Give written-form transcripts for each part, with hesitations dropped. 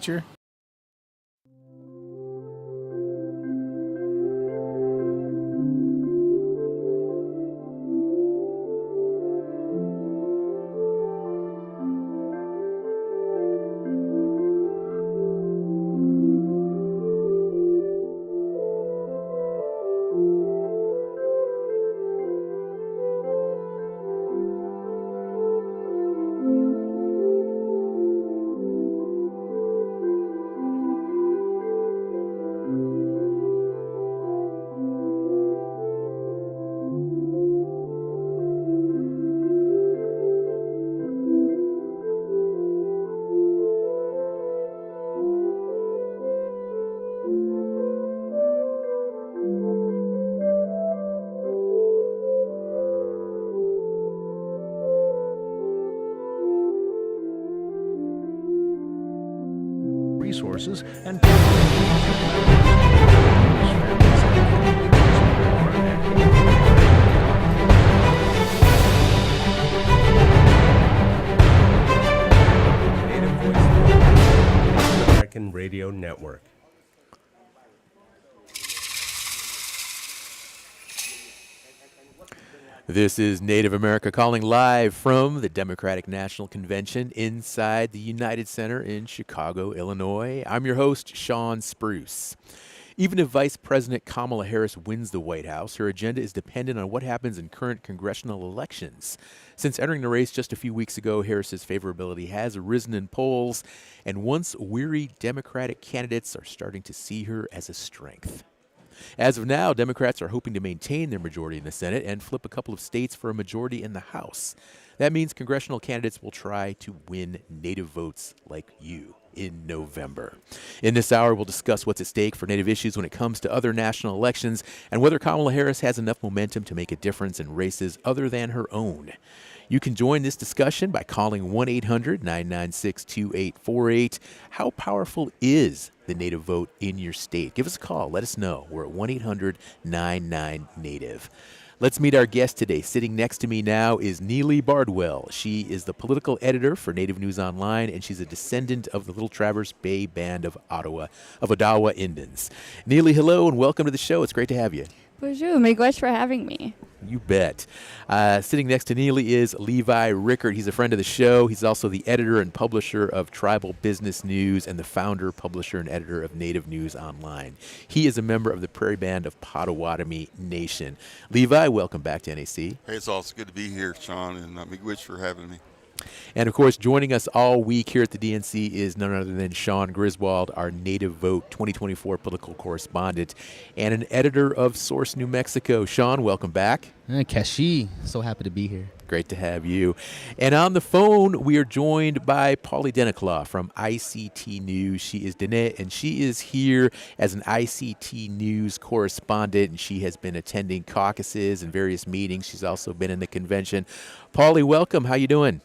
legislature? Resources and American Radio Network. This is Native America calling live from the Democratic National Convention inside the United Center in Chicago, Illinois. I'm your host, Shawn Spruce. Even if Vice President Kamala Harris wins the White House, her agenda is dependent on what happens in current congressional elections. Since entering the race just a few weeks ago, Harris's favorability has risen in polls, and once weary Democratic candidates are starting to see her as a strength. As of now, Democrats are hoping to maintain their majority in the Senate and flip a couple of states for a majority in the House. That means congressional candidates will try to win Native votes like you in November. In this hour, we'll discuss what's at stake for Native issues when it comes to other national elections and whether Kamala Harris has enough momentum to make a difference in races other than her own. You can join this discussion by calling 1-800-996-2848. How powerful is the Native vote in your state? Give us a call. Let us know. We're at 1-800-99-NATIVE. Let's meet our guest today. Sitting next to me now is Neely Bardwell. She is the political editor for Native News Online, and she's a descendant of the Little Traverse Bay Band of Odawa Indians. Neely, hello, and welcome to the show. It's great to have you. Bonjour. Miigwech for having me. You bet. Sitting next to Neely is Levi Rickert. He's a friend of the show. He's also the editor and publisher of Tribal Business News and the founder, publisher, and editor of Native News Online. He is a member of the Prairie Band of Potawatomi Nation. Levi, welcome back to NAC. Hey, it's also good to be here, Shawn, and miigwech for having me. And, of course, joining us all week here at the DNC is none other than Shawn Griswald, our Native Vote 2024 political correspondent and an editor of Source New Mexico. Shawn, welcome back. Kashi, so happy to be here. Great to have you. And on the phone, we are joined by Pauly Deneclaw from ICT News. She is Dene, and she is here as an ICT News correspondent, and she has been attending caucuses and various meetings. She's also been in the convention. Pauly, welcome. How you doing?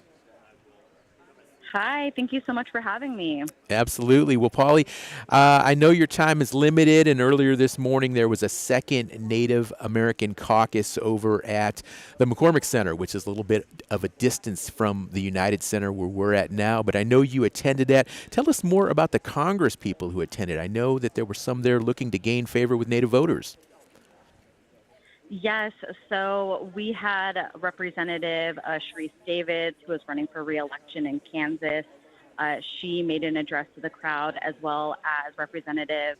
Hi, thank you so much for having me. Absolutely. Well, Pauly, I know your time is limited, and earlier this morning there was a second Native American caucus over at the McCormick Center, which is a little bit of a distance from the United Center where we're at now, but I know you attended that. Tell us more about the Congress people who attended. I know that there were some there looking to gain favor with Native voters. Yes, so we had Representative Sharice Davids, who was running for re-election in Kansas. She made an address to the crowd, as well as Representative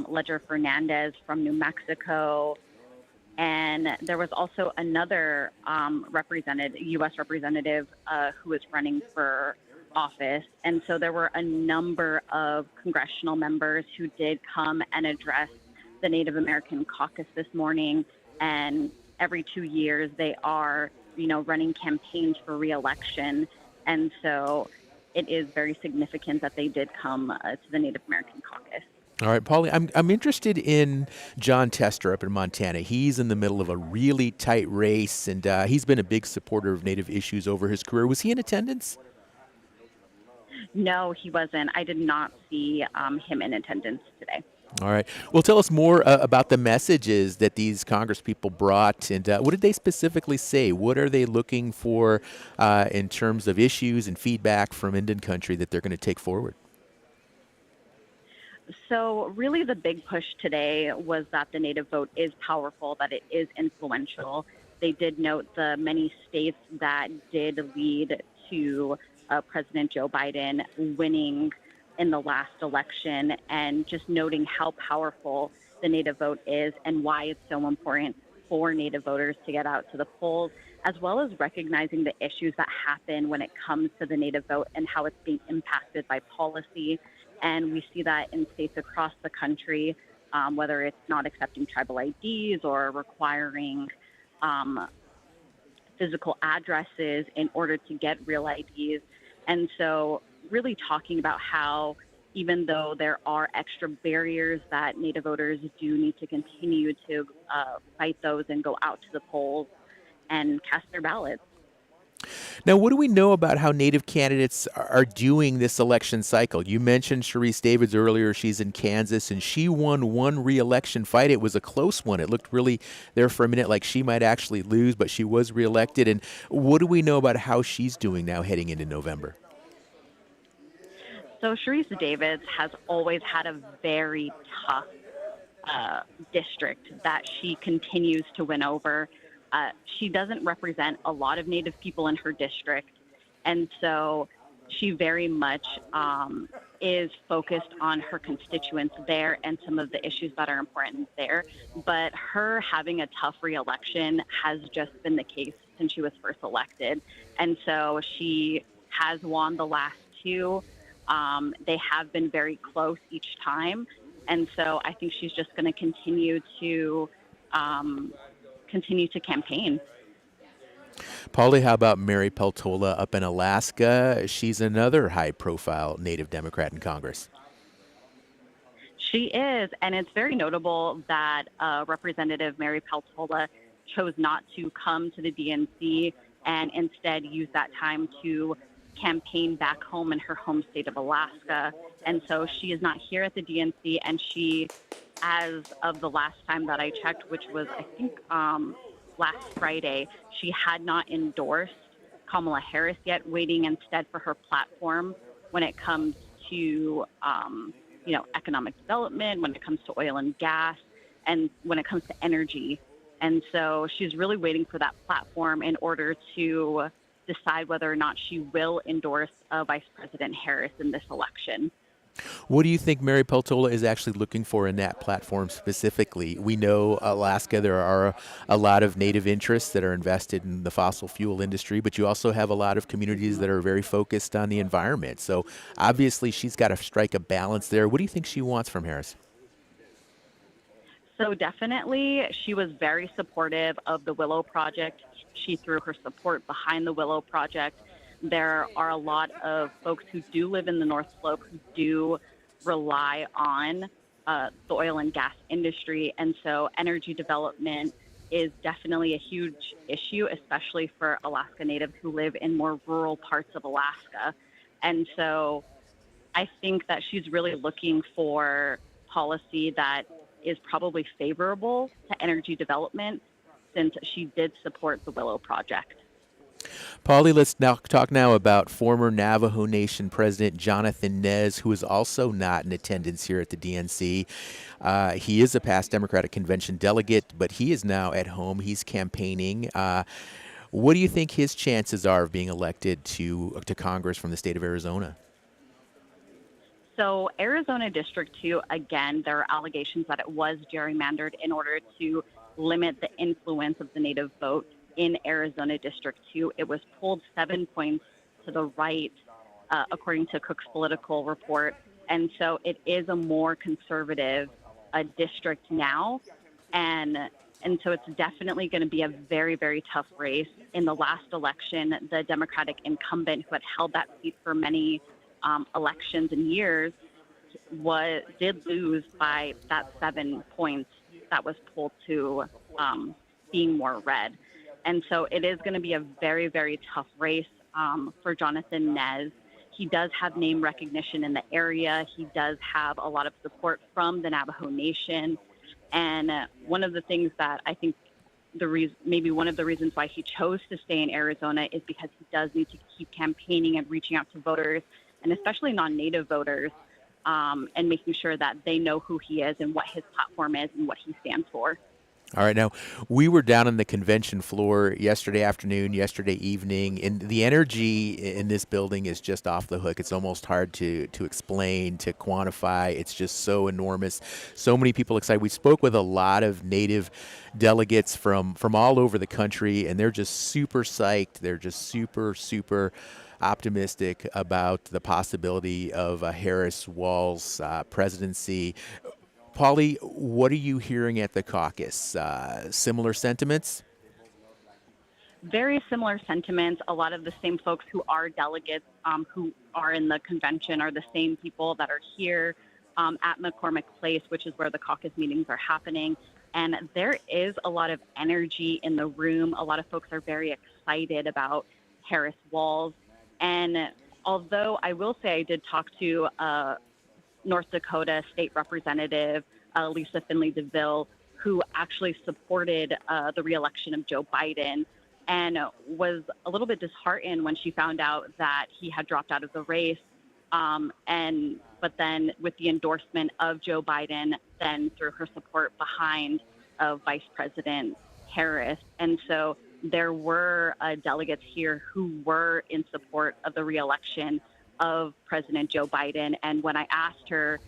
Ledger Fernandez from New Mexico. And there was also another U.S. representative who was running for office. And so there were a number of congressional members who did come and address the Native American caucus this morning, and every 2 years they are, running campaigns for re-election, and so it is very significant that they did come to the Native American caucus. All right, Pauly, I'm interested in Jon Tester up in Montana. He's in the middle of a really tight race, and he's been a big supporter of Native issues over his career. Was he in attendance? No, he wasn't. I did not see him in attendance today. All right. Well, tell us more about the messages that these Congress people brought, and what did they specifically say? What are they looking for in terms of issues and feedback from Indian country that they're going to take forward? So, really, the big push today was that the Native vote is powerful, that it is influential. They did note the many states that did lead to President Joe Biden winning in the last election, and just noting how powerful the Native vote is and why it's so important for Native voters to get out to the polls, as well as recognizing the issues that happen when it comes to the Native vote and how it's being impacted by policy. And we see that in states across the country, whether it's not accepting tribal IDs or requiring physical addresses in order to get real IDs. And so, really talking about how, even though there are extra barriers, that Native voters do need to continue to fight those and go out to the polls and cast their ballots. Now, what do we know about how Native candidates are doing this election cycle? You mentioned Sharice Davids earlier. She's in Kansas, and she won one re-election fight. It was a close one. It looked really there for a minute like she might actually lose, but she was reelected. And what do we know about how she's doing now heading into November? So Sharice Davids has always had a very tough district that she continues to win over. She doesn't represent a lot of Native people in her district, and so she very much is focused on her constituents there and some of the issues that are important there. But her having a tough re-election has just been the case since she was first elected, and so she has won the last two. They have been very close each time, and so I think she's just going to continue to campaign. Paulie, how about Mary Peltola up in Alaska? She's another high-profile Native Democrat in Congress. She is, and it's very notable that Representative Mary Peltola chose not to come to the DNC and instead use that time to campaign back home in her home state of Alaska. And so she is not here at the DNC, and she, as of the last time that I checked, which was, I think, last Friday, she had not endorsed Kamala Harris yet, waiting instead for her platform when it comes to, economic development, when it comes to oil and gas, and when it comes to energy. And so she's really waiting for that platform in order to decide whether or not she will endorse Vice President Harris in this election. What do you think Mary Peltola is actually looking for in that platform specifically? We know Alaska, there are a lot of Native interests that are invested in the fossil fuel industry, but you also have a lot of communities that are very focused on the environment. So obviously she's got to strike a balance there. What do you think she wants from Harris? So definitely, she was very supportive of the Willow Project. She threw her support behind the Willow Project. There are a lot of folks who do live in the North Slope who do rely on the oil and gas industry. And so energy development is definitely a huge issue, especially for Alaska Natives who live in more rural parts of Alaska. And so I think that she's really looking for policy that is probably favorable to energy development, since she did support the Willow Project. Paulie, let's now talk about former Navajo Nation President Jonathan Nez, who is also not in attendance here at the DNC. He is a past Democratic Convention delegate, but he is now at home. He's campaigning. What do you think his chances are of being elected to Congress from the state of Arizona? So Arizona District 2, again, there are allegations that it was gerrymandered in order to limit the influence of the Native vote in Arizona District 2. It was pulled 7 points to the right, according to Cook's political report. And so it is a more conservative district now. And so it's definitely going to be a very, very tough race. In the last election, the Democratic incumbent who had held that seat for many elections and years did lose by that 7 points that was pulled to being more red. And so it is going to be a very, very tough race for Jonathan Nez. He does have name recognition in the area. He does have a lot of support from the Navajo Nation. And one of the things that I think maybe one of the reasons why he chose to stay in Arizona is because he does need to keep campaigning and reaching out to voters, and especially non-Native voters, and making sure that they know who he is and what his platform is and what he stands for. All right. Now, we were down on the convention floor yesterday afternoon, yesterday evening, and the energy in this building is just off the hook. It's almost hard to explain, to quantify. It's just so enormous. So many people excited. We spoke with a lot of Native delegates from all over the country, and they're just super psyched. They're just super optimistic about the possibility of a Harris-Walz presidency. Paulie, what are you hearing at the caucus? Similar sentiments? Very similar sentiments. A lot of the same folks who are delegates who are in the convention are the same people that are here at McCormick Place, which is where the caucus meetings are happening. And there is a lot of energy in the room. A lot of folks are very excited about Harris-Walz. And although I will say I did talk to North Dakota State Representative Lisa Finley DeVille, who actually supported the reelection of Joe Biden and was a little bit disheartened when she found out that he had dropped out of the race. But then with the endorsement of Joe Biden, then through her support behind Vice President Harris. And so there were delegates here who were in support of the reelection of President Joe Biden. And when I asked her,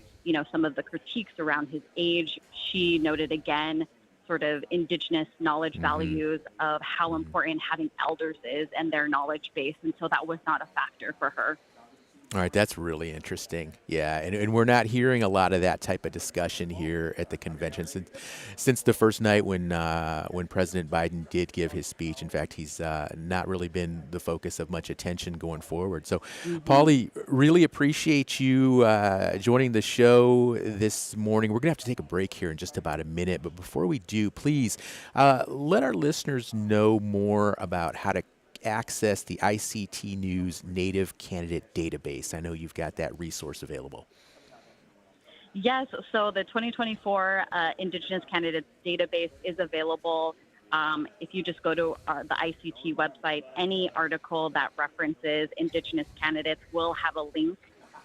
some of the critiques around his age, she noted again sort of indigenous knowledge values of how important having elders is and their knowledge base. And so that was not a factor for her. All right, that's really interesting. Yeah, and we're not hearing a lot of that type of discussion here at the convention since the first night when President Biden did give his speech. In fact, he's not really been the focus of much attention going forward. So, Paulie, really appreciate you joining the show this morning. We're going to have to take a break here in just about a minute, but before we do, please let our listeners know more about how to access the ICT News Native Candidate Database. I know you've got that resource available. Yes, so the 2024 Indigenous Candidates Database is available. If you just go to the ICT website, any article that references Indigenous candidates will have a link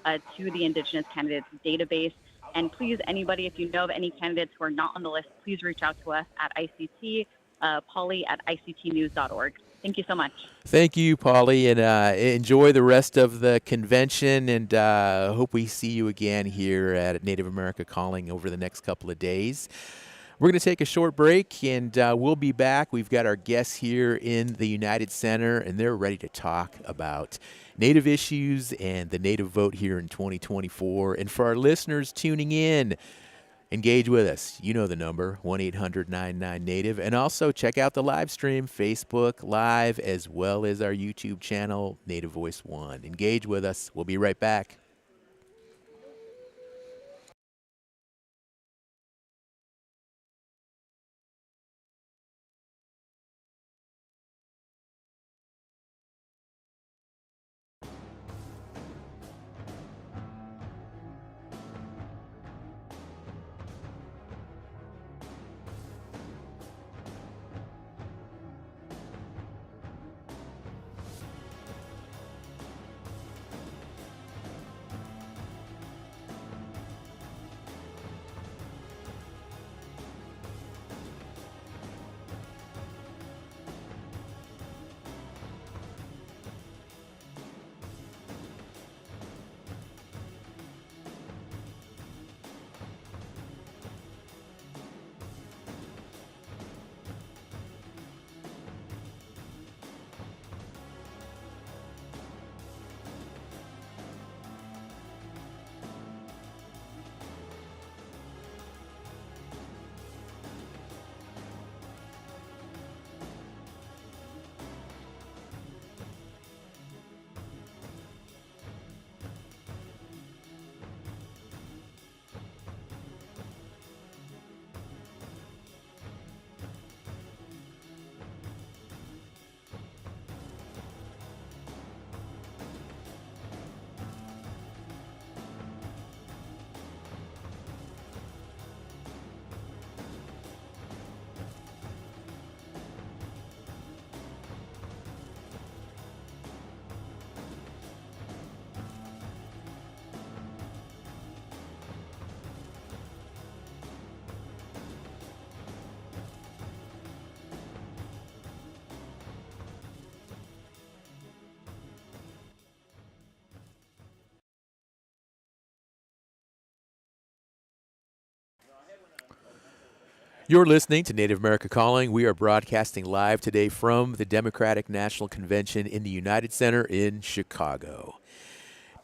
to the Indigenous Candidates Database. And please, anybody, if you know of any candidates who are not on the list, please reach out to us at ICT, Paulie at ictnews.org. Thank you so much. Thank you, Paulie, and enjoy the rest of the convention, and hope we see you again here at Native America Calling over the next couple of days. We're going to take a short break, and we'll be back. We've got our guests here in the United Center, and they're ready to talk about Native issues and the Native vote here in 2024. And for our listeners tuning in, engage with us. You know the number, 1-800-99-NATIVE. And also check out the live stream, Facebook Live, as well as our YouTube channel, Native Voice One. Engage with us. We'll be right back. You're listening to Native America Calling. We are broadcasting live today from the Democratic National Convention in the United Center in Chicago.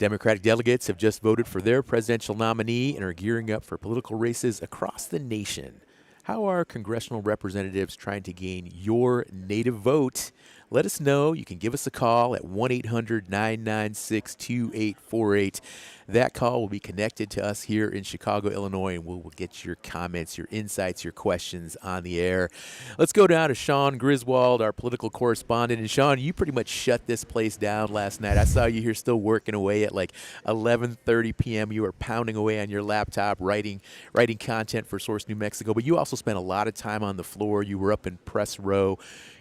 Democratic delegates have just voted for their presidential nominee and are gearing up for political races across the nation. How are congressional representatives trying to gain your Native vote? Let us know. You can give us a call at 1-800-996-2848. That call will be connected to us here in Chicago, Illinois, and we'll get your comments, your insights, your questions on the air. Let's go down to Shawn Griswald, our political correspondent. And Shawn, you pretty much shut this place down last night. I saw you here still working away at like 11:30 p.m. You were pounding away on your laptop, writing content for Source New Mexico. But you also spent a lot of time on the floor. You were up in press row.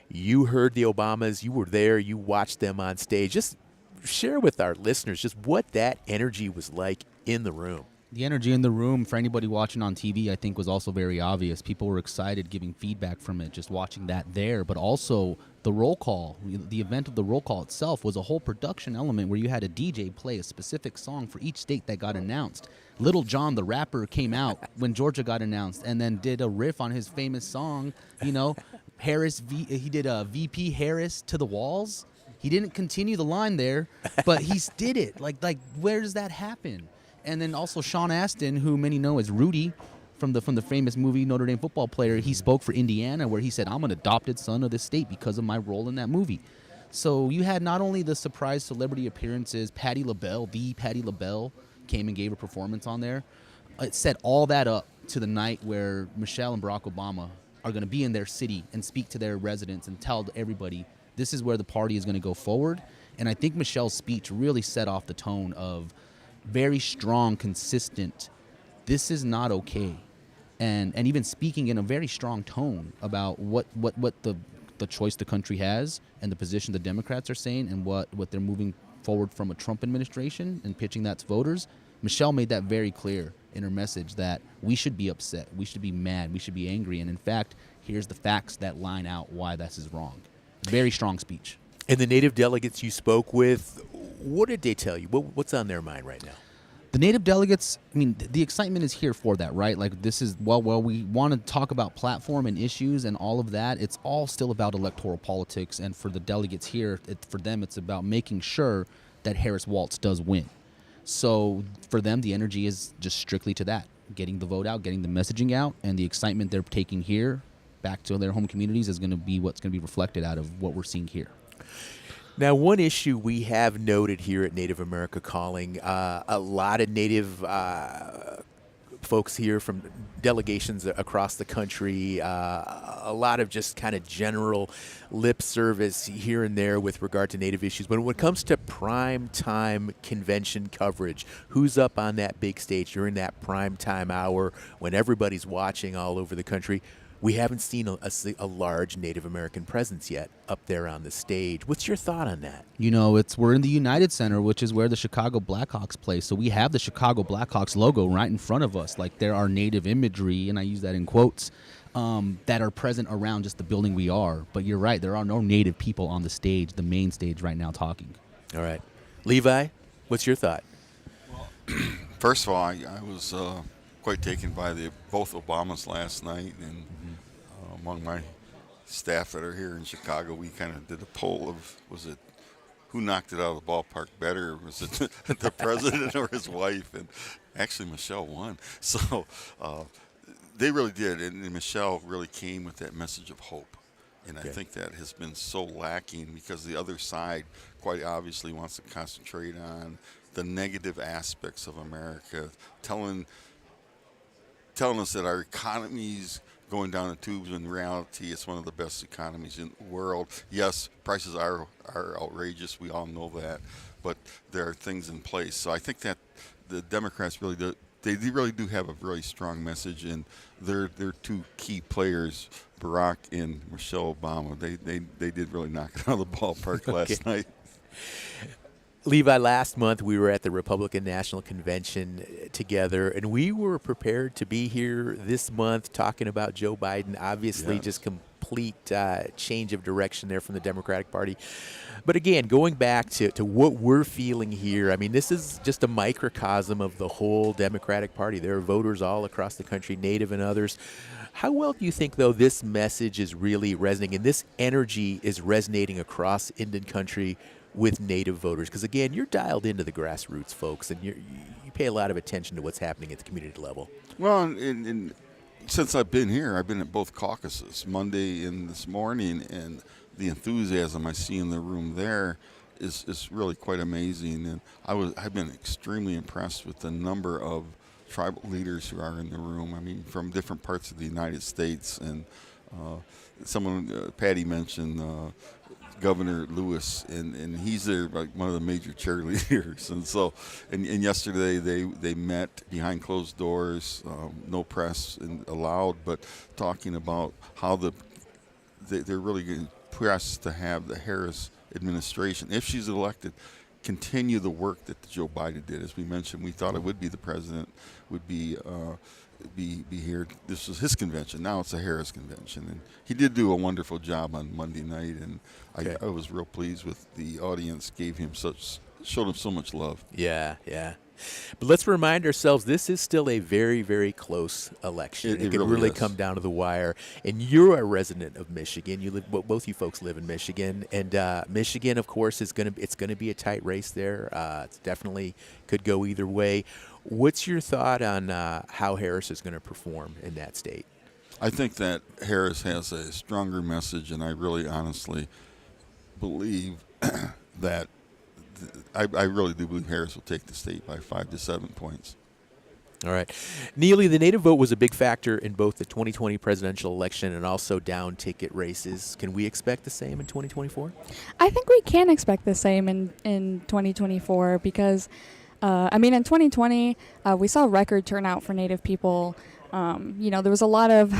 You heard the Obamas. You were there. You watched them on stage. Just share with our listeners just what that energy was like in the room. The energy in the room for anybody watching on TV, I think, was also very obvious. People were excited, giving feedback from it, just watching that there. But also the roll call, the event of the roll call itself was a whole production element where you had a DJ play a specific song for each state that got announced. Little John, the rapper, came out when Georgia got announced and then did a riff on his famous song, he did a VP Harris to the walls. He didn't continue the line there, but he did it. Like where does that happen? And then also Sean Astin, who many know as Rudy from the famous movie Notre Dame football player, he spoke for Indiana where he said, "I'm an adopted son of this state because of my role in that movie." So you had not only the surprise celebrity appearances, Patti LaBelle came and gave a performance on there. It set all that up to the night where Michelle and Barack Obama are going to be in their city and speak to their residents and tell everybody this is where the party is going to go forward. And I think Michelle's speech really set off the tone of very strong, consistent, this is not okay. And even speaking in a very strong tone about what the choice the country has and the position the Democrats are saying and what they're moving forward from a Trump administration and pitching that to voters. Michelle made that very clear in her message that we should be upset, we should be mad, we should be angry. And in fact, here's the facts that line out why this is wrong. Very strong speech. And the Native delegates you spoke with, what did they tell you? What's on their mind right now? The Native delegates, I mean, the excitement is here for that, right? Like this is, well, we want to talk about platform and issues and all of that. It's all still about electoral politics. And for the delegates here, for them, it's about making sure that Harris Waltz does win. So for them, the energy is just strictly to that, getting the vote out, getting the messaging out, and the excitement they're taking here back to their home communities is going to be what's going to be reflected out of what we're seeing here. Now, one issue we have noted here at Native America Calling, a lot of Native folks here from delegations across the country, a lot of just kind of general lip service here and there with regard to Native issues. But when it comes to prime time convention coverage, who's up on that big stage during that prime time hour when everybody's watching all over the country? We haven't seen a large Native American presence yet up there on the stage. What's your thought on that? You know, we're in the United Center, which is where the Chicago Blackhawks play. So we have the Chicago Blackhawks logo right in front of us. Like there are Native imagery, and I use that in quotes, that are present around just the building we are. But you're right, there are no Native people on the stage, the main stage right now talking. All right. Levi, what's your thought? Well, first of all, I was quite taken by both Obamas last night, and among my staff that are here in Chicago, we kind of did a poll of who knocked it out of the ballpark better? Was it the president or his wife? And actually, Michelle won. So they really did, and Michelle really came with that message of hope. And I think that has been so lacking because the other side quite obviously wants to concentrate on the negative aspects of America, telling us that our economy's going down the tubes. In reality, it's one of the best economies in the world. Yes, prices are outrageous. We all know that, but there are things in place. So I think that the Democrats really do. They really do have a really strong message, and they're two key players, Barack and Michelle Obama. They did really knock it out of the ballpark last night. Levi, last month we were at the Republican National Convention together, and we were prepared to be here this month talking about Joe Biden, obviously just completely complete change of direction there from the Democratic Party. But again, going back to what we're feeling here, I mean, this is just a microcosm of the whole Democratic Party. There are voters all across the country, Native and others. How well do you think, though, this message is really resonating and this energy is resonating across Indian country with Native voters? Because, again, you're dialed into the grassroots, folks, and you pay a lot of attention to what's happening at the community level. Well, since I've been here, I've been at both caucuses, Monday and this morning, and the enthusiasm I see in the room there is really quite amazing. And I've been extremely impressed with the number of tribal leaders who are in the room. I mean, from different parts of the United States, and Patty mentioned Governor Lewis, and he's there like one of the major cheerleaders. And so, and yesterday they met behind closed doors, no press allowed, but talking about how they're really going to press to have the Harris administration, if she's elected, continue the work that Joe Biden did. As we mentioned, we thought it would be the president would be here. This was his convention. Now it's a Harris convention, and he did do a wonderful job on Monday night. And I was real pleased with the audience. Showed him so much love. Yeah. But let's remind ourselves, this is still a very, very close election. It can really come down to the wire. And you're a resident of Michigan. Both you folks live in Michigan, and Michigan, of course, it's going to be a tight race there. It definitely could go either way. What's your thought on how Harris is going to perform in that state? I think that Harris has a stronger message, and I really honestly believe that I really do believe Harris will take the state by 5 to 7 points. All right. Neely, the Native vote was a big factor in both the 2020 presidential election and also down ticket races. Can we expect the same in 2024? I think we can expect the same in 2024 because, in 2020, we saw record turnout for Native people. There was a lot of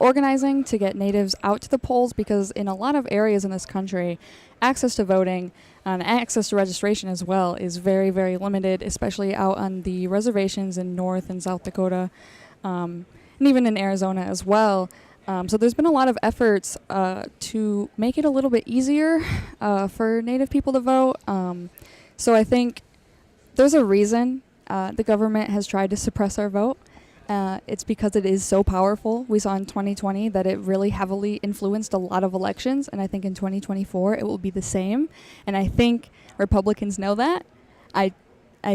organizing to get Natives out to the polls because in a lot of areas in this country, access to voting and access to registration as well is very, very limited, especially out on the reservations in North and South Dakota, and even in Arizona as well. So there's been a lot of efforts to make it a little bit easier for Native people to vote. So I think there's a reason the government has tried to suppress our vote. It's because it is so powerful. We saw in 2020 that it really heavily influenced a lot of elections, and I think in 2024 it will be the same. And I think Republicans know that. I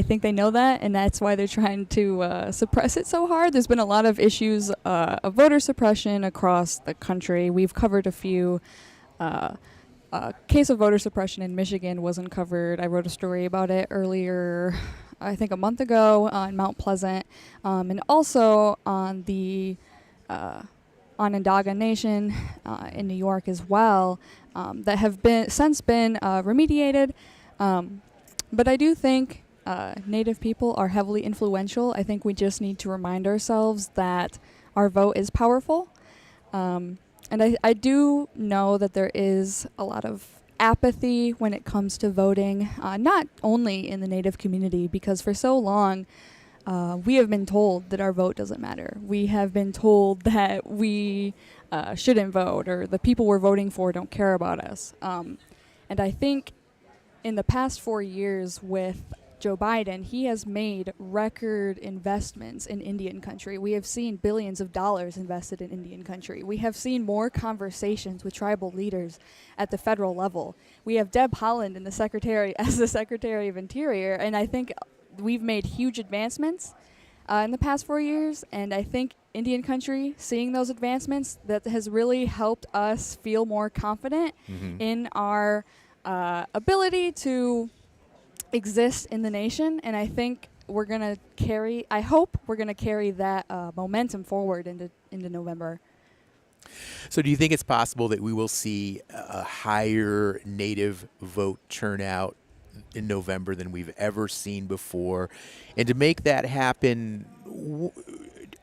think they know that, and that's why they're trying to suppress it so hard. There's been a lot of issues of voter suppression across the country. We've covered a few. Case of voter suppression in Michigan was uncovered. I wrote a story about it earlier, I think a month ago, in Mount Pleasant, and also on the Onondaga Nation in New York as well, that have since been remediated. But I do think Native people are heavily influential. I think we just need to remind ourselves that our vote is powerful. And I do know that there is a lot of apathy when it comes to voting, not only in the Native community, because for so long we have been told that our vote doesn't matter. We have been told that we shouldn't vote, or the people we're voting for don't care about us. And I think in the past 4 years with Joe Biden, he has made record investments in Indian country. We have seen billions of dollars invested in Indian country. We have seen more conversations with tribal leaders at the federal level. We have Deb Haaland as the Secretary of Interior, and I think we've made huge advancements in the past 4 years, and I think Indian country, seeing those advancements, that has really helped us feel more confident in our ability to exist in the nation, and I think I hope we're going to carry that momentum forward into November. So do you think it's possible that we will see a higher Native vote turnout in November than we've ever seen before? And to make that happen,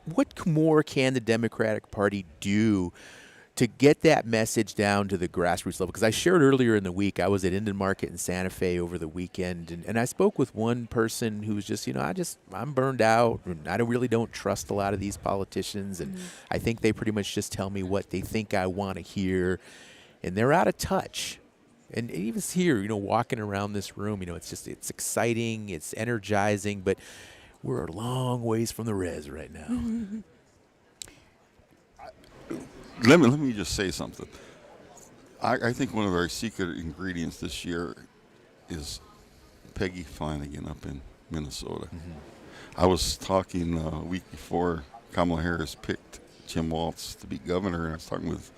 what more can the Democratic Party do to get that message down to the grassroots level, because I shared earlier in the week, I was at Indian Market in Santa Fe over the weekend, and I spoke with one person who was just, I'm burned out, and I don't trust a lot of these politicians, and I think they pretty much just tell me what they think I want to hear, and they're out of touch. And even here, walking around this room, it's exciting, it's energizing, but we're a long ways from the res right now. Let me just say something. I think one of our secret ingredients this year is Peggy Flanagan up in Minnesota. I was talking a week before Kamala Harris picked Jim Walz to be governor, and I was talking with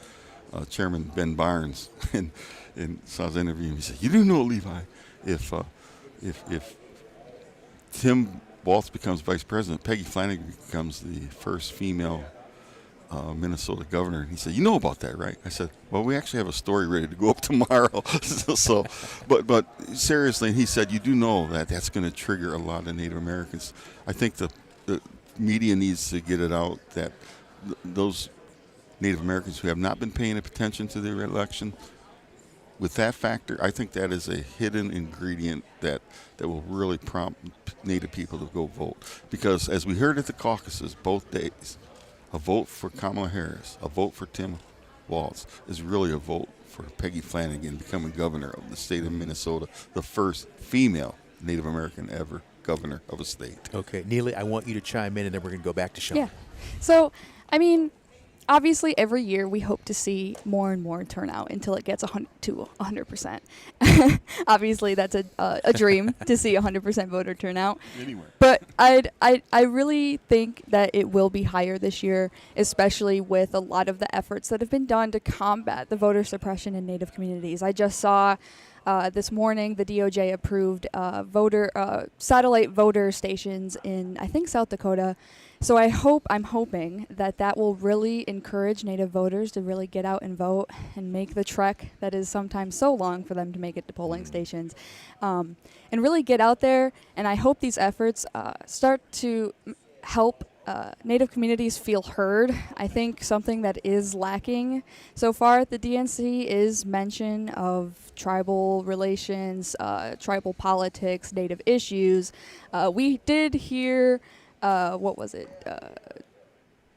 Chairman Ben Barnes, and so I was interviewing him. He said, "You do know, Levi, if Tim Walz becomes vice president, Peggy Flanagan becomes the first female Minnesota governor." And he said, "You know about that, right?" I said, "Well, we actually have a story ready to go up tomorrow." But seriously, and he said, "You do know that that's going to trigger a lot of Native Americans." I think the media needs to get it out that those Native Americans who have not been paying attention to the election, with that factor, I think that is a hidden ingredient that will really prompt Native people to go vote. Because as we heard at the caucuses both days, a vote for Kamala Harris, a vote for Tim Walz is really a vote for Peggy Flanagan becoming governor of the state of Minnesota, the first female Native American ever governor of a state. Okay, Neely, I want you to chime in, and then we're going to go back to Shaun. Yeah. So, obviously, every year we hope to see more and more turnout until it gets 100%. Obviously, that's a dream to see 100% voter turnout. Anywhere. But I really think that it will be higher this year, especially with a lot of the efforts that have been done to combat the voter suppression in Native communities. I just saw this morning the DOJ approved satellite voter stations in, I think, South Dakota. So I'm hoping that will really encourage Native voters to really get out and vote and make the trek that is sometimes so long for them to make it to polling stations, and really get out there. And I hope these efforts start to help Native communities feel heard. I think something that is lacking so far at the DNC is mention of tribal relations, tribal politics, Native issues. We did hear, what was it?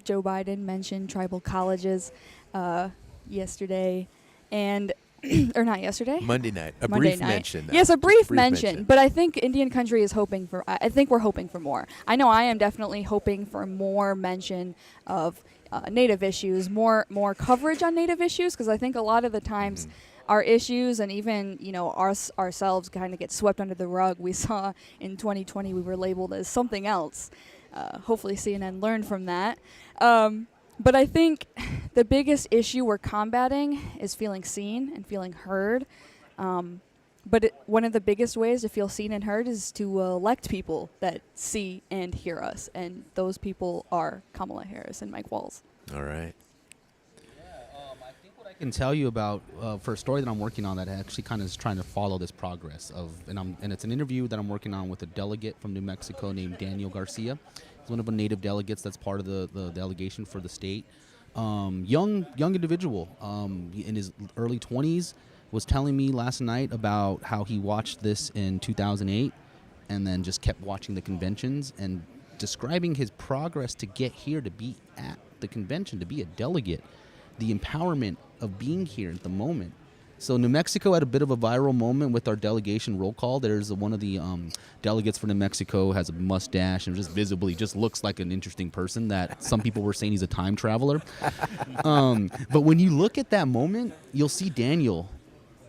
Joe Biden mentioned tribal colleges yesterday, and or not yesterday. Monday night. A Monday brief night. mention. Yes, a brief mention. But I think Indian country is hoping for, I think we're hoping for more. I know I am definitely hoping for more mention of Native issues, more coverage on Native issues, because I think a lot of the times our issues and even, ourselves kind of get swept under the rug. We saw in 2020 we were labeled as something else. Hopefully CNN learned from that. But I think the biggest issue we're combating is feeling seen and feeling heard. But one of the biggest ways to feel seen and heard is to elect people that see and hear us. And those people are Kamala Harris and Mike Walz. All right. I think what I can tell you about for a story that I'm working on that actually kind of is trying to follow this progress and it's an interview that I'm working on with a delegate from New Mexico named Daniel Garcia. He's one of the Native delegates that's part of the delegation for the state. Young individual in his early 20s was telling me last night about how he watched this in 2008 and then just kept watching the conventions and describing his progress to get here, to be at the convention, to be a delegate, the empowerment of being here at the moment. So New Mexico had a bit of a viral moment with our delegation roll call. There's one of the delegates for New Mexico has a mustache and just visibly just looks like an interesting person that some people were saying he's a time traveler. But when you look at that moment, you'll see Daniel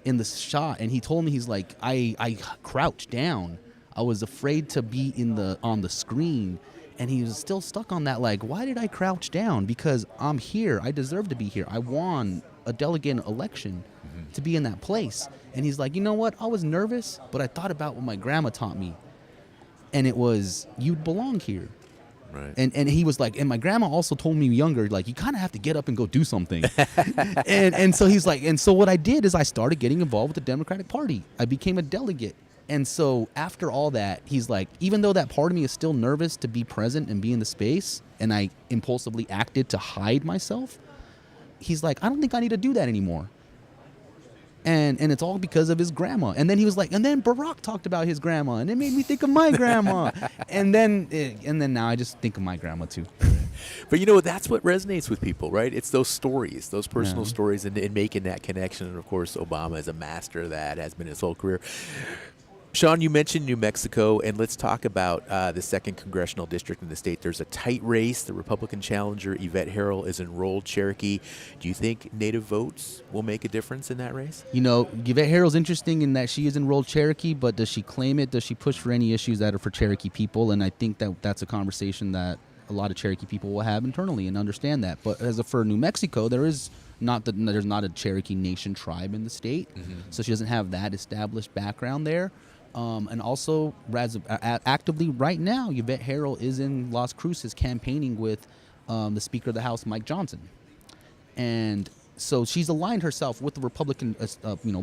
in the shot, and he told me, he's like, I crouched down. I was afraid to be on the screen. And he was still stuck on that, like, why did I crouch down? Because I'm here. I deserve to be here. I won a delegate election to be in that place. And he's like, you know what? I was nervous, but I thought about what my grandma taught me. And it was, you belong here. Right. And he was like, and my grandma also told me younger, like, you kind of have to get up and go do something. and so he's like, and so what I did is I started getting involved with the Democratic Party. I became a delegate. And so after all that, he's like, even though that part of me is still nervous to be present and be in the space, and I impulsively acted to hide myself, he's like, I don't think I need to do that anymore. And it's all because of his grandma. And then he was like, and then Barack talked about his grandma, and it made me think of my grandma. and then now I just think of my grandma too. But you know, that's what resonates with people, right? It's those stories, those personal Yeah. stories, and making that connection. And of course, Obama is a master of that, has been his whole career. Shaun, you mentioned New Mexico, and let's talk about the 2nd Congressional District in the state. There's a tight race. The Republican challenger, Yvette Herrell, is enrolled Cherokee. Do you think Native votes will make a difference in that race? You know, Yvette Herrell's interesting in that she is enrolled Cherokee, but does she claim it? Does she push for any issues that are for Cherokee people? And I think that that's a conversation that a lot of Cherokee people will have internally and understand that. But for New Mexico, there's not a Cherokee Nation tribe in the state, so she doesn't have that established background there. And also, actively right now, Yvette Herrell is in Las Cruces campaigning with the Speaker of the House, Mike Johnson. And so she's aligned herself with the Republican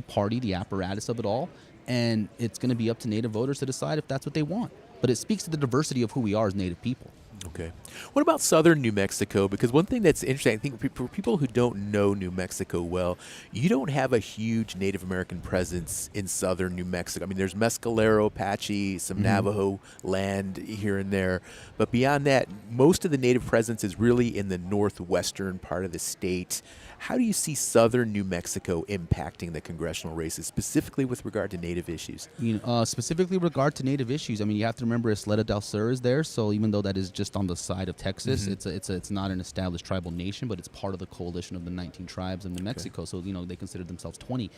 party, the apparatus of it all. And it's going to be up to Native voters to decide if that's what they want. But it speaks to the diversity of who we are as Native people. Okay. What about southern New Mexico? Because one thing that's interesting, I think for people who don't know New Mexico well, you don't have a huge Native American presence in southern New Mexico. I mean, there's Mescalero, Apache, some Navajo land here and there. But beyond that, most of the Native presence is really in the northwestern part of the state. How do you see southern New Mexico impacting the congressional races, specifically with regard to Native issues? Specifically with regard to Native issues, I mean, you have to remember Isleta del Sur is there, so even though that is just on the side of Texas, it's not an established tribal nation, but it's part of the coalition of the 19 tribes in New Mexico, so they consider themselves 20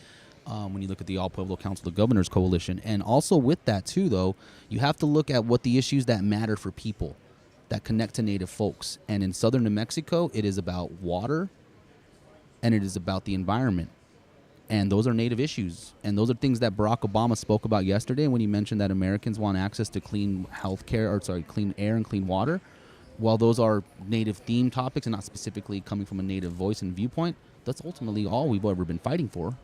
when you look at the All Pueblo Council of Governors coalition. And also with that too, though, you have to look at what the issues that matter for people that connect to Native folks. And in southern New Mexico, it is about water, and it is about the environment. And those are Native issues. And those are things that Barack Obama spoke about yesterday when he mentioned that Americans want access to clean clean air and clean water. While those are Native-themed topics and not specifically coming from a Native voice and viewpoint, that's ultimately all we've ever been fighting for.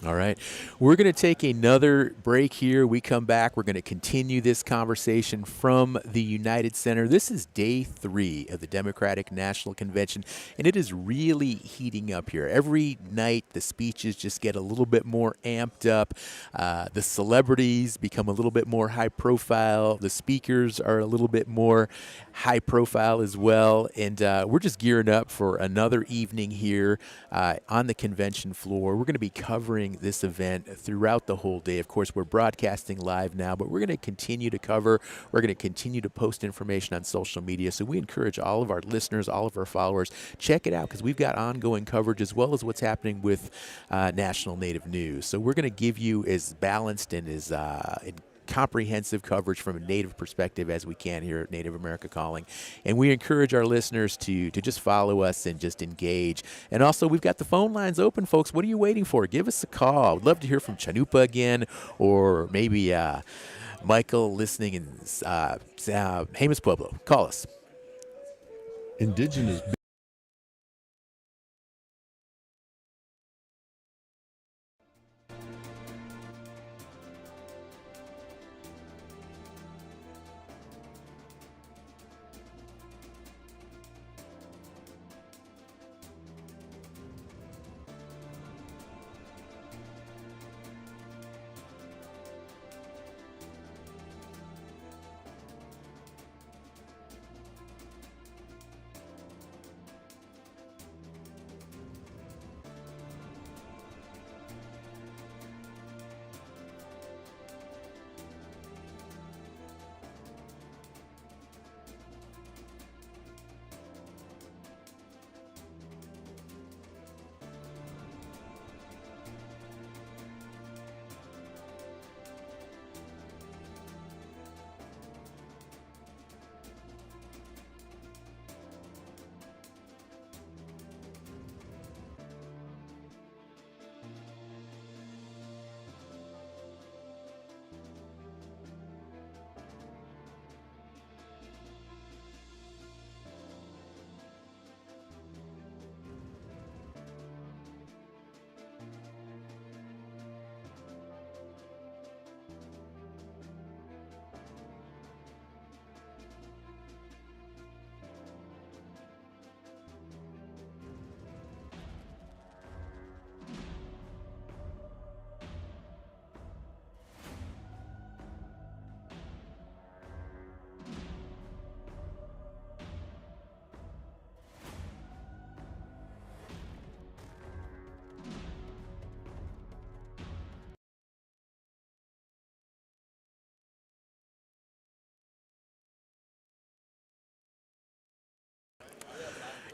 All right. We're going to take another break here. We come back. We're going to continue this conversation from the United Center. This is day 3 of the Democratic National Convention, and it is really heating up here. Every night, the speeches just get a little bit more amped up. The celebrities become a little bit more high profile. The speakers are a little bit more high profile as well. And we're just gearing up for another evening here on the convention floor. We're going to be covering this event throughout the whole day. Of course, we're broadcasting live now, but we're going to continue to cover. We're going to continue to post information on social media. So we encourage all of our listeners, all of our followers, check it out because we've got ongoing coverage as well as what's happening with National Native News. So we're going to give you as balanced and as comprehensive coverage from a Native perspective as we can here at Native America Calling. And we encourage our listeners to just follow us and just engage. And also, we've got the phone lines open, folks. What are you waiting for? Give us a call. I'd love to hear from Chanupa again, or maybe Michael listening in Jemez, Pueblo. Call us. Indigenous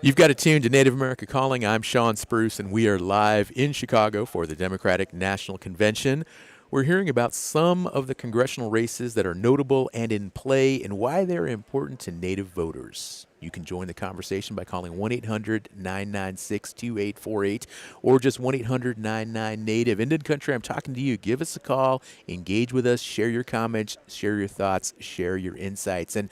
You've got it tuned to Native America Calling. I'm Shawn Spruce, and we are live in Chicago for the Democratic National Convention. We're hearing about some of the congressional races that are notable and in play and why they're important to Native voters. You can join the conversation by calling 1-800-996-2848 or just 1-800-99-NATIVE. Indian Country, I'm talking to you. Give us a call, engage with us, share your comments, share your thoughts, share your insights. And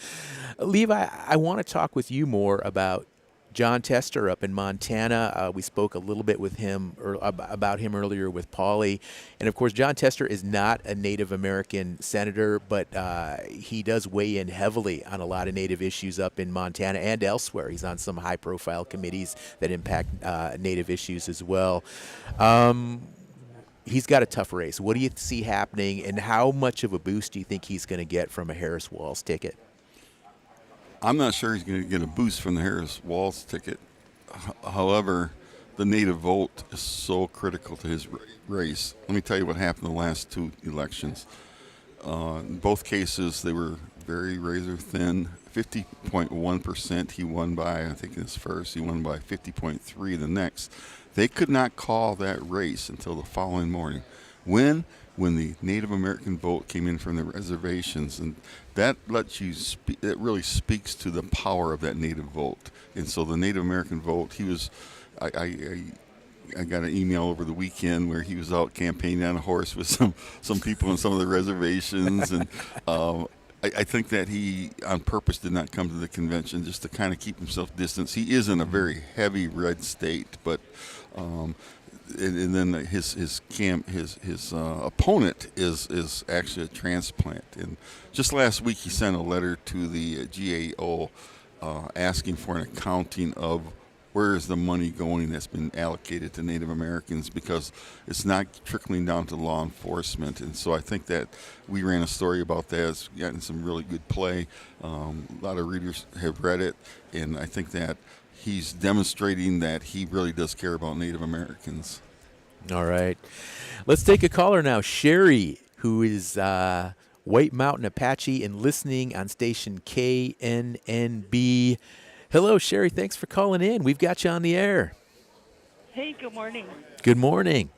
Levi, I want to talk with you more about Jon Tester up in Montana. We spoke a little bit with him about him earlier with Paulie. And of course, Jon Tester is not a Native American senator, but he does weigh in heavily on a lot of Native issues up in Montana and elsewhere. He's on some high profile committees that impact Native issues as well. He's got a tough race. What do you see happening, and how much of a boost do you think he's going to get from a Harris-Walz ticket? I'm not sure he's going to get a boost from the Harris-Walz ticket. However, the Native vote is so critical to his race. Let me tell you what happened in the last two elections. In both cases, they were very razor thin. 50.1% he won by, I think in his first. He won by 50.3 the next. They could not call that race until the following morning. When the Native American vote came in from the reservations, and that lets you that really speaks to the power of that Native vote. And so the Native American vote, he was, I got an email over the weekend where he was out campaigning on a horse with some people on some of the reservations, and I think that he on purpose did not come to the convention just to kind of keep himself distant. He is in a very heavy red state, but and then his opponent is actually a transplant. And just last week he sent a letter to the GAO asking for an accounting of where is the money going that's been allocated to Native Americans, because it's not trickling down to law enforcement. And so I think that we ran a story about that. It's gotten some really good play. A lot of readers have read it, and I think that he's demonstrating that he really does care about Native Americans. All right. Let's take a caller now. Sherry, who is White Mountain Apache and listening on station KNNB. Hello, Sherry. Thanks for calling in. We've got you on the air. Hey, good morning. Good morning.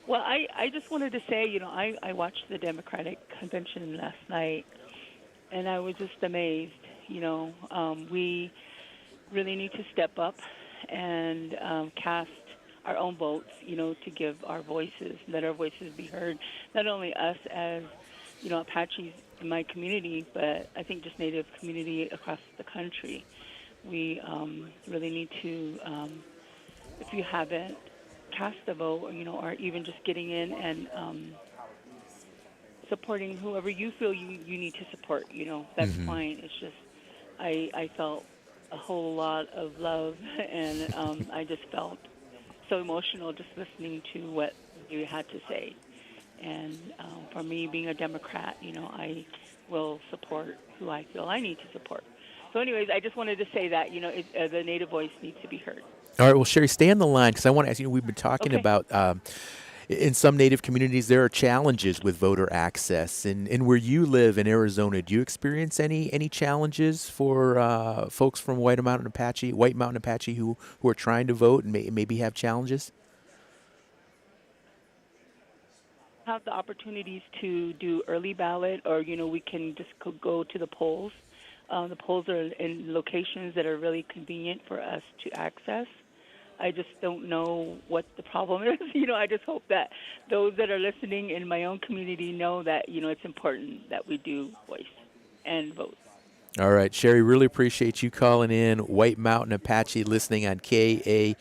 Well, I just wanted to say, I watched the Democratic convention last night, and I was just amazed. We really need to step up and cast our own votes, to give our voices, let our voices be heard. Not only us as, Apaches in my community, but I think just Native community across the country. We really need to, if you haven't cast a vote, or even just getting in and supporting whoever you feel you need to support, that's fine. It's just I felt a whole lot of love, and I just felt so emotional just listening to what you had to say. And for me, being a Democrat, I will support who I feel I need to support. So anyways, I just wanted to say that, the Native voice needs to be heard. All right. Well, Sherry, stay on the line, because I want to ask you, we've been talking about in some Native communities, there are challenges with voter access. And where you live in Arizona, do you experience any challenges for folks from White Mountain Apache who are trying to vote and maybe have challenges? Have the opportunities to do early ballot, or, we can just go to the polls. The polls are in locations that are really convenient for us to access. I just don't know what the problem is. I just hope that those that are listening in my own community know that, it's important that we do voice and vote. All right, Sherry, really appreciate you calling in. White Mountain Apache listening on KNNB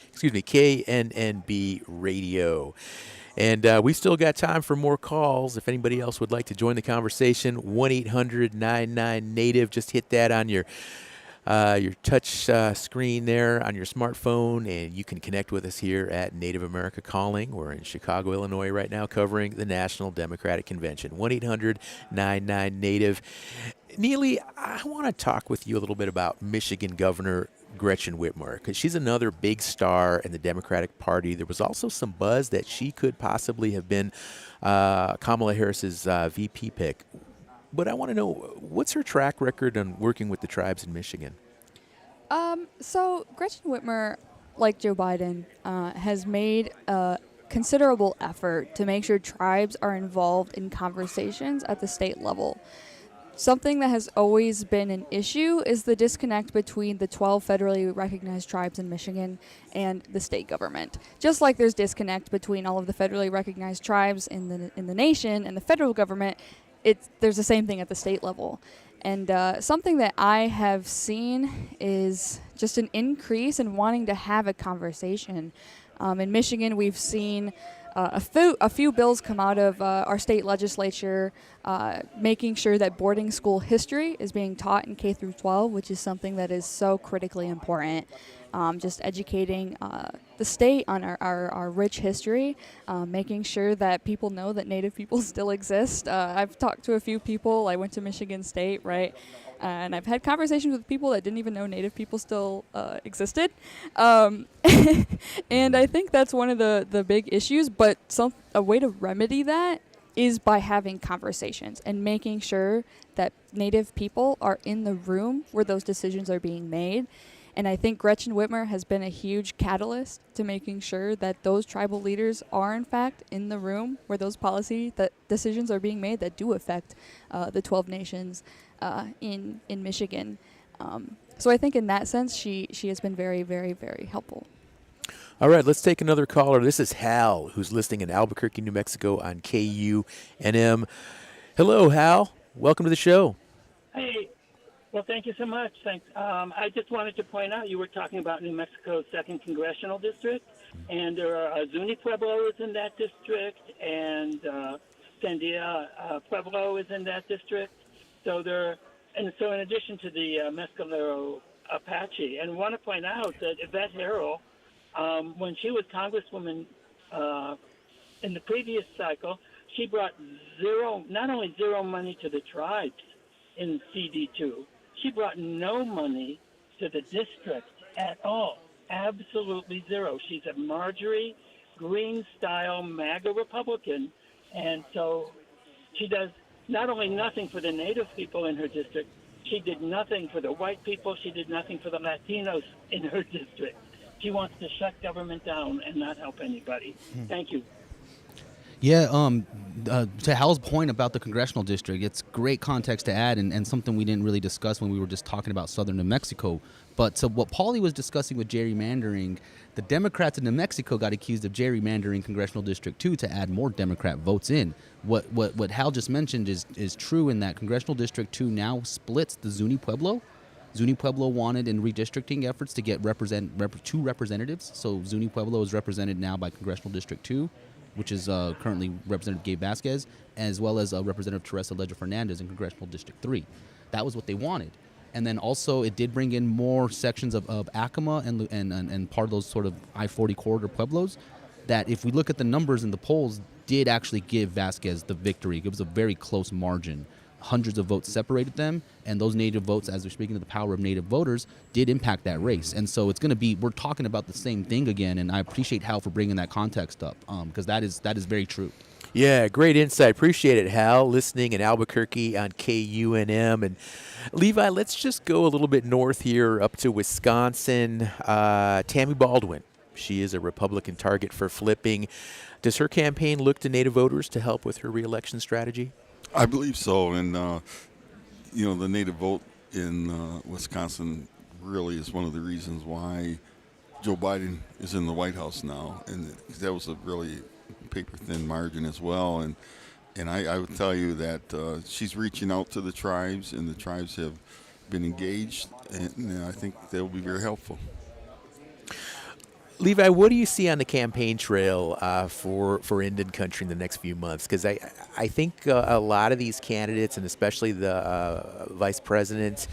Radio. And we've still got time for more calls. If anybody else would like to join the conversation, 1-800-99-NATIVE. Just hit that on your touch screen there on your smartphone, and you can connect with us here at Native America Calling. We're in Chicago, Illinois right now, covering the National Democratic Convention. 1-800-99-NATIVE. Neely, I want to talk with you a little bit about Michigan Governor Gretchen Whitmer, because she's another big star in the Democratic Party. There was also some buzz that she could possibly have been Kamala Harris's VP pick. But I want to know, what's her track record on working with the tribes in Michigan? So Gretchen Whitmer, like Joe Biden, has made a considerable effort to make sure tribes are involved in conversations at the state level. Something that has always been an issue is the disconnect between the 12 federally recognized tribes in Michigan and the state government. Just like there's disconnect between all of the federally recognized tribes in the nation and the federal government, there's the same thing at the state level. And something that I have seen is just an increase in wanting to have a conversation. In Michigan, we've seen a few bills come out of our state legislature making sure that boarding school history is being taught in K through 12, which is something that is so critically important. Just educating the state on our rich history, making sure that people know that Native people still exist. I've talked to a few people. I went to Michigan State, right? And I've had conversations with people that didn't even know Native people still existed. And I think that's one of the big issues, but a way to remedy that is by having conversations and making sure that Native people are in the room where those decisions are being made. And I think Gretchen Whitmer has been a huge catalyst to making sure that those tribal leaders are, in fact, in the room where those decisions are being made that do affect the 12 nations in Michigan. So I think in that sense, she has been very, very, very helpful. All right, let's take another caller. This is Hal, who's listening in Albuquerque, New Mexico on KUNM. Hello, Hal. Welcome to the show. Hey. Well, thank you so much. Thanks. I just wanted to point out you were talking about New Mexico's 2nd Congressional District, and there are Zuni Pueblo is in that district, and Sandia Pueblo is in that district. So in addition to the Mescalero Apache, and I want to point out that Yvette Harrell, when she was Congresswoman in the previous cycle, she brought not only zero money to the tribes in CD2, she brought no money to the district at all. Absolutely zero. She's a Marjorie Green-style MAGA Republican, and so she does not only nothing for the Native people in her district, she did nothing for the white people, she did nothing for the Latinos in her district. She wants to shut government down and not help anybody. Thank you. Yeah, to Hal's point about the congressional district, it's great context to add and something we didn't really discuss when we were just talking about southern New Mexico. But so what Paulie was discussing with gerrymandering, the Democrats in New Mexico got accused of gerrymandering Congressional District 2 to add more Democrat votes in. What Hal just mentioned is true in that Congressional District 2 now splits the Zuni Pueblo. Zuni Pueblo wanted in redistricting efforts to get two representatives. So Zuni Pueblo is represented now by Congressional District 2, which is currently Representative Gabe Vasquez, as well as Representative Teresa Leger Fernandez in Congressional District 3. That was what they wanted. And then also it did bring in more sections of Acoma and part of those sort of I-40 corridor pueblos that, if we look at the numbers in the polls, did actually give Vasquez the victory. It was a very close margin. Hundreds of votes separated them, and those Native votes, as we're speaking of the power of Native voters, did impact that race. And so it's going to be, we're talking about the same thing again, and I appreciate Hal for bringing that context up, because that is very true. Yeah, great insight. Appreciate it, Hal, listening in Albuquerque on KUNM. And Levi, let's just go a little bit north here up to Wisconsin. Tammy Baldwin, she is a Republican target for flipping. Does her campaign look to Native voters to help with her reelection strategy? I believe so, and the Native vote in Wisconsin really is one of the reasons why Joe Biden is in the White House now, and that was a really paper-thin margin as well. And I would tell you that she's reaching out to the tribes, and the tribes have been engaged, and I think that will be very helpful. Levi, what do you see on the campaign trail for Indian country in the next few months? Because I think a lot of these candidates, and especially the Vice President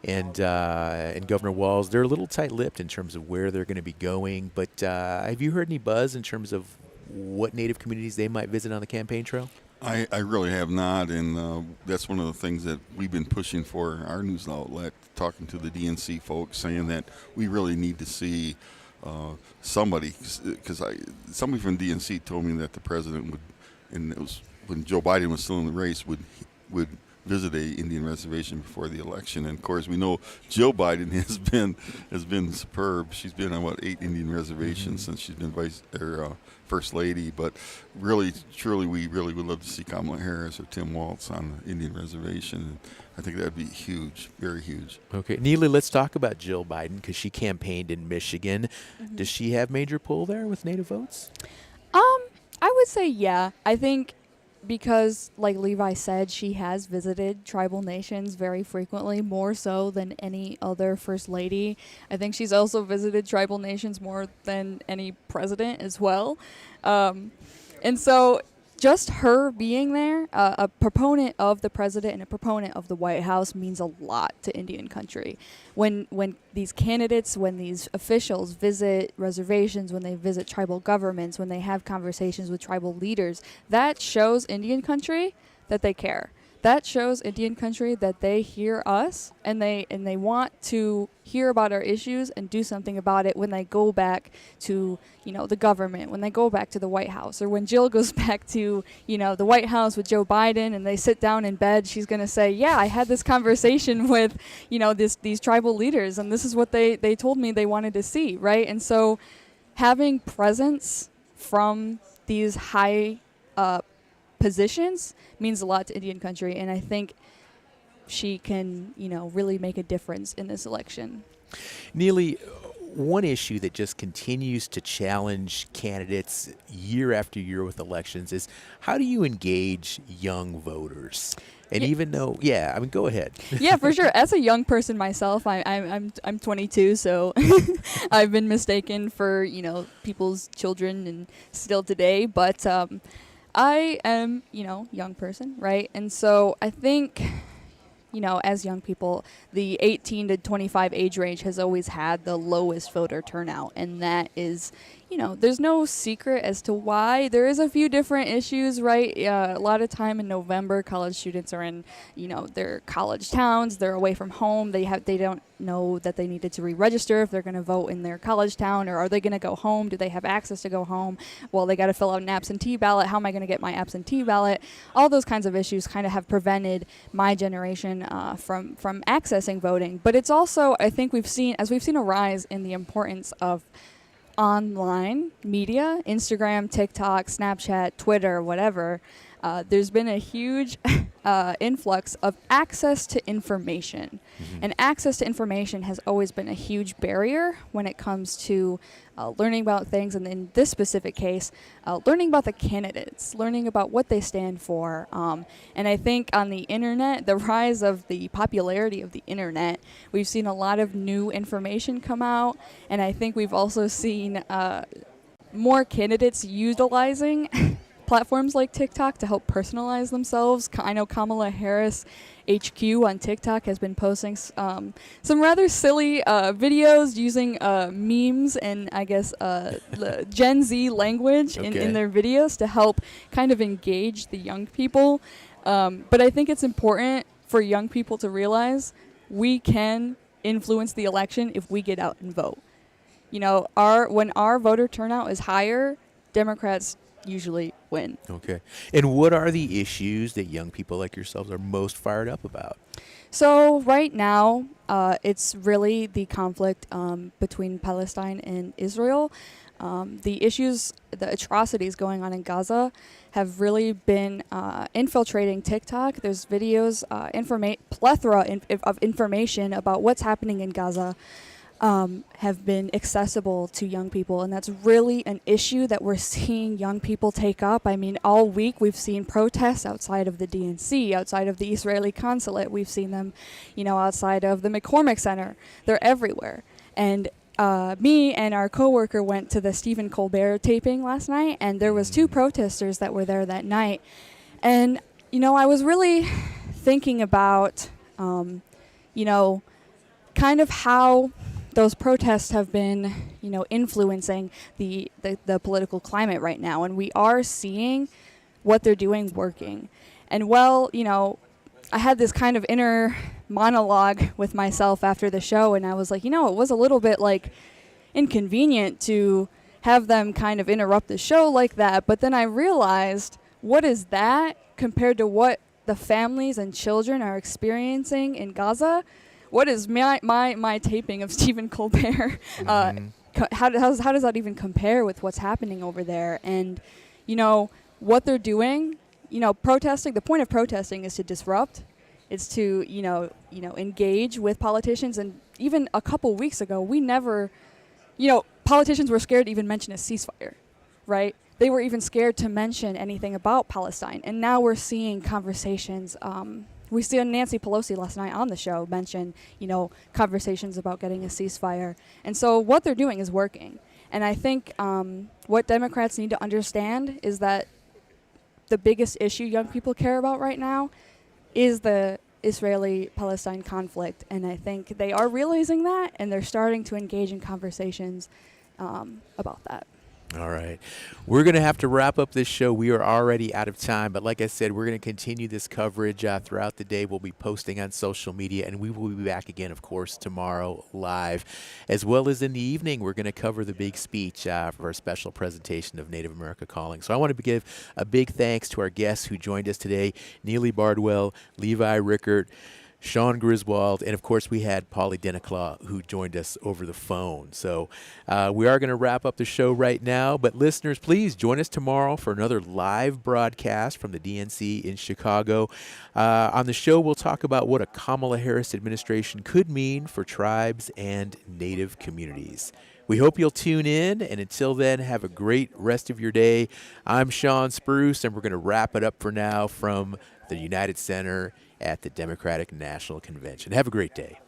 and Governor Walz, they're a little tight-lipped in terms of where they're going to be going. But have you heard any buzz in terms of what Native communities they might visit on the campaign trail? I really have not, and that's one of the things that we've been pushing for our news outlet, talking to the DNC folks, saying that we really need to see somebody, because somebody from DNC told me that the president would, and it was when Joe Biden was still in the race, would visit a Indian reservation before the election. And of course, we know Jill Biden has been superb. She's been on 8 Indian reservations since she's been First Lady. But really, truly, we really would love to see Kamala Harris or Tim Walz on the Indian reservation. And I think that'd be huge, very huge. Okay, Neely, let's talk about Jill Biden because she campaigned in Michigan. Does she have major pull there with Native votes? I would say yeah. I think because, like Levi said, she has visited tribal nations very frequently, more so than any other First Lady. I think she's also visited tribal nations more than any president as well. And so just her being there, a proponent of the president and a proponent of the White House, means a lot to Indian country. When these candidates, when these officials visit reservations, when they visit tribal governments, when they have conversations with tribal leaders, that shows Indian country that they care. That shows Indian country that they hear us and they want to hear about our issues and do something about it when they go back to, the government, when they go back to the White House, or when Jill goes back to, the White House with Joe Biden and they sit down in bed, she's going to say, yeah, I had this conversation with, these tribal leaders and this is what they told me they wanted to see, right? And so having presence from these high positions means a lot to Indian country, and I think she can, really make a difference in this election. Neely, one issue that just continues to challenge candidates year after year with elections is how do you engage young voters? And even though, go ahead. Yeah, for sure. As a young person myself, I'm 22, so I've been mistaken for, people's children and still today, but I am, young person, right? And so I think, as young people, the 18 to 25 age range has always had the lowest voter turnout. And that is, there's no secret as to why. There is a few different issues, right? A lot of time in November, college students are in, their college towns. They're away from home. They don't know that they needed to re-register if they're going to vote in their college town, or are they going to go home? Do they have access to go home? Well, they got to fill out an absentee ballot. How am I going to get my absentee ballot? All those kinds of issues kind of have prevented my generation from accessing voting. But it's also, I think we've seen a rise in the importance of online media, Instagram, TikTok, Snapchat, Twitter, whatever. There's been a huge influx of access to information. And access to information has always been a huge barrier when it comes to learning about things, and in this specific case, learning about the candidates, learning about what they stand for. And I think on the internet, the rise of the popularity of the internet, we've seen a lot of new information come out, and I think we've also seen more candidates utilizing platforms like TikTok to help personalize themselves. I know Kamala Harris HQ on TikTok has been posting some rather silly videos using memes and I guess the Gen Z language in their videos to help kind of engage the young people. But I think it's important for young people to realize we can influence the election if we get out and vote. When our voter turnout is higher, Democrats usually win. Okay. And what are the issues that young people like yourselves are most fired up about? So right now, it's really the conflict between Palestine and Israel. The issues, the atrocities going on in Gaza have really been infiltrating TikTok. There's videos, plethora of information about what's happening in Gaza have been accessible to young people, and that's really an issue that we're seeing young people take up. I mean, all week we've seen protests outside of the DNC, outside of the Israeli consulate. We've seen them, outside of the McCormick Center. They're everywhere. And me and our coworker went to the Stephen Colbert taping last night, and there was 2 protesters that were there that night. And, I was really thinking about, kind of how those protests have been, influencing the political climate right now. And we are seeing what they're doing working. And I had this kind of inner monologue with myself after the show, and I was like, it was a little bit inconvenient to have them kind of interrupt the show like that. But then I realized, what is that compared to what the families and children are experiencing in Gaza, what is my taping of Stephen Colbert? How does that even compare with what's happening over there? And, what they're doing, protesting. The point of protesting is to disrupt. It's to engage with politicians. And even a couple weeks ago, we never, politicians were scared to even mention a ceasefire, right? They were even scared to mention anything about Palestine. And now we're seeing conversations. We saw Nancy Pelosi last night on the show mention, conversations about getting a ceasefire. And so what they're doing is working. And I think what Democrats need to understand is that the biggest issue young people care about right now is the Israeli-Palestine conflict. And I think they are realizing that, and they're starting to engage in conversations about that. All right. We're going to have to wrap up this show. We are already out of time. But like I said, we're going to continue this coverage throughout the day. We'll be posting on social media, and we will be back again, of course, tomorrow live. As well as in the evening, we're going to cover the big speech for our special presentation of Native America Calling. So I want to give a big thanks to our guests who joined us today, Neely Bardwell, Levi Rickert, Shawn Griswald, and of course we had Polly Denaclaw who joined us over the phone. So we are going to wrap up the show right now, but listeners, please join us tomorrow for another live broadcast from the DNC in Chicago. On the show, we'll talk about what a Kamala Harris administration could mean for tribes and Native communities. We hope you'll tune in, and until then, have a great rest of your day. I'm Shawn Spruce, and we're going to wrap it up for now from the United Center at the Democratic National Convention. Have a great day.